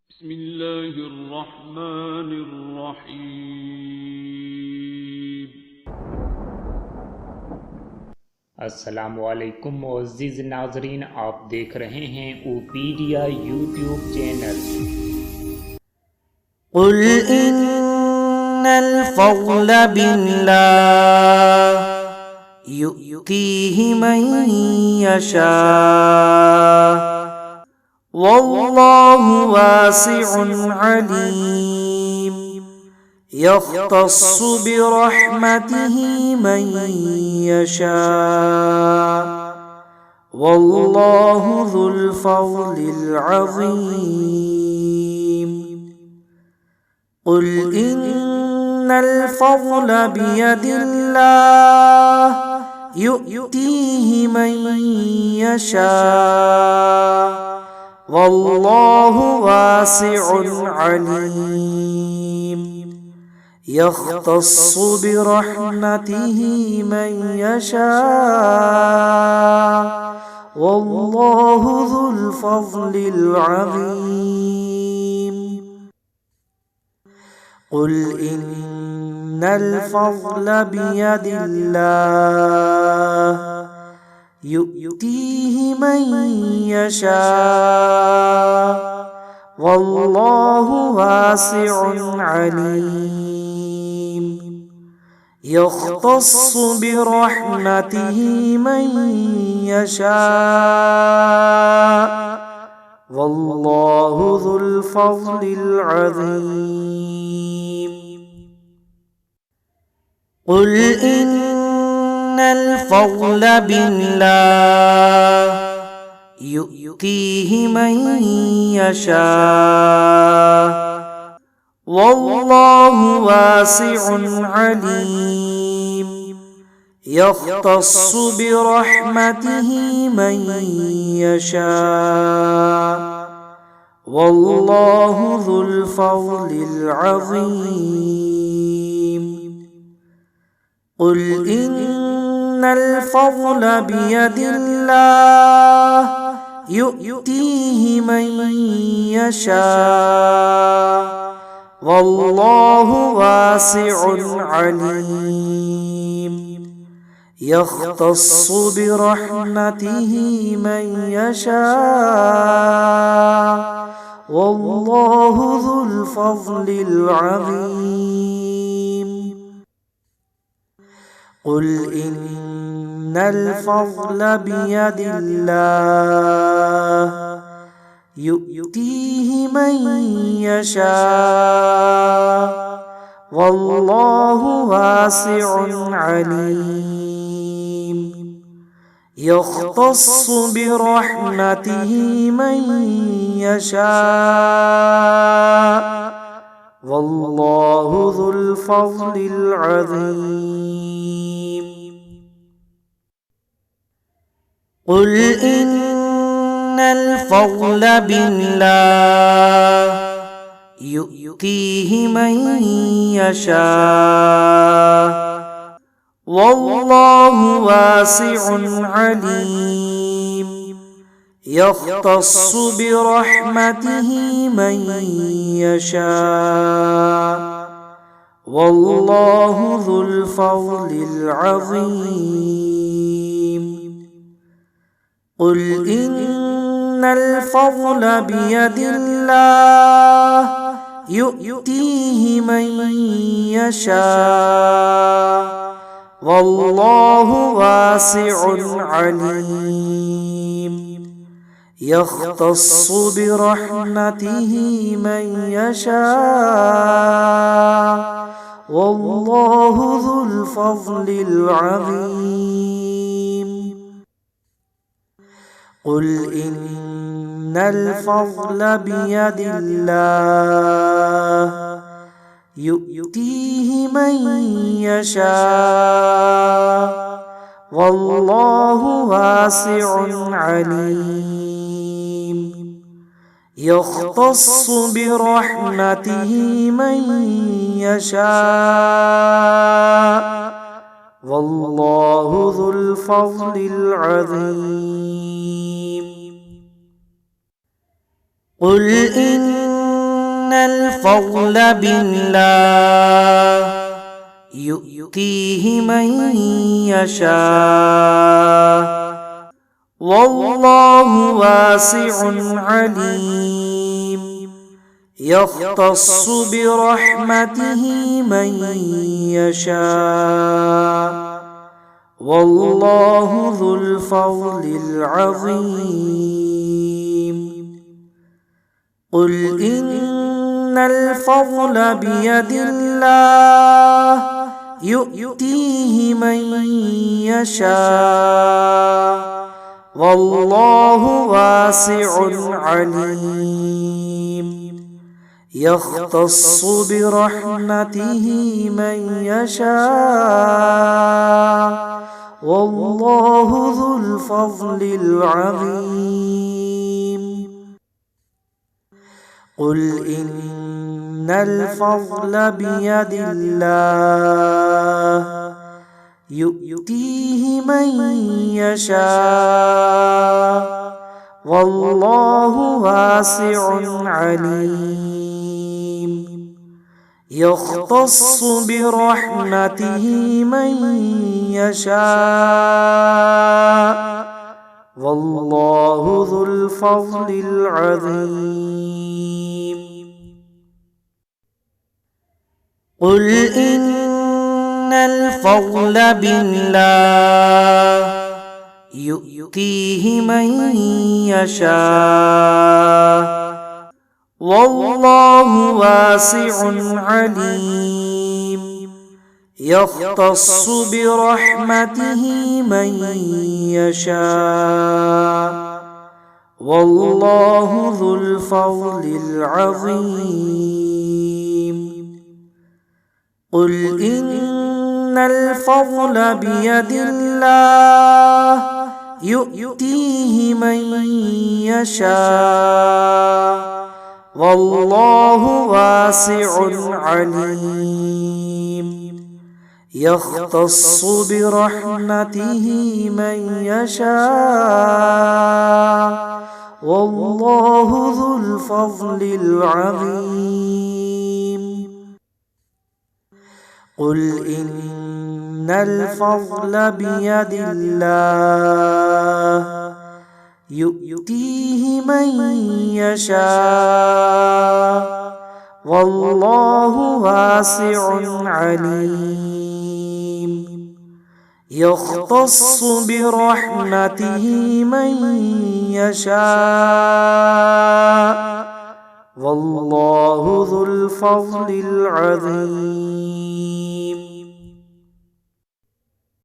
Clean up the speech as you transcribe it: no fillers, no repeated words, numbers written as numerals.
بسم الله الرحمن الرحیم۔ अस्सलामुअलैकुम मुअज़्ज़िज़ नाज़रीन, आप देख रहे हैं ओपीडिया यूट्यूब चैनल। قل إن الفضل بالله يؤتيه من يشاء والله واسع عليم يختص برحمته من يشاء والله ذو الفضل العظيم قل إن الفضل بيد الله يؤتيه من يشاء والله واسع عليم يختص برحمته من يشاء والله ذو الفضل العظيم قل إن الفضل بيد الله يؤتيه من يشاء والله واسع عليم يختص برحمته من يشاء والله ذو الفضل العظيم قل إن الفضل بالله يؤتيه من يشاء والله واسع عليم يختص برحمته من يشاء والله ذو الفضل العظيم قل إن الفضل بيد الله يؤتيه من يشاء والله واسع عليم يختص برحمته من يشاء والله ذو الفضل العظيم قل إن الفضل بيد الله يؤتيه من يشاء والله واسع عليم يختص برحمته من يشاء والله ذو الفضل العظيم قل إن الفضل بالله يؤتيه من يشاء والله واسع عليم يختص برحمته من يشاء والله ذو الفضل العظيم قل إن الفضل بيد الله يؤتيه من يشاء والله واسع عليم يختص برحمته من يشاء والله ذو الفضل العظيم قل إن الفضل بيد الله يؤتيه من يشاء والله واسع عليم يختص برحمته من يشاء والله ذو الفضل العظيم قل إن الفضل بالله يؤتيه من يشاء والله واسع عليم يختص برحمته من يشاء والله ذو الفضل العظيم قل إن الفضل بيد الله يؤتيه من يشاء والله واسع عليم يختص برحمته من يشاء والله ذو الفضل العظيم قل إن الفضل بيد الله يؤتيه من يشاء والله واسع عليم يختص برحمته من يشاء والله ذو الفضل العظيم قل إن الفضل بالله يؤتيه من يشاء والله واسع عليم يختص برحمته من يشاء والله ذو الفضل العظيم قل إن الفضل بيد الله يؤتيه من يشاء والله واسع عليم يختص برحمته من يشاء والله ذو الفضل العظيم قل إن الفضل بيد الله يؤتيه من يشاء والله واسع عليم يختص برحمته من يشاء والله ذو الفضل العظيم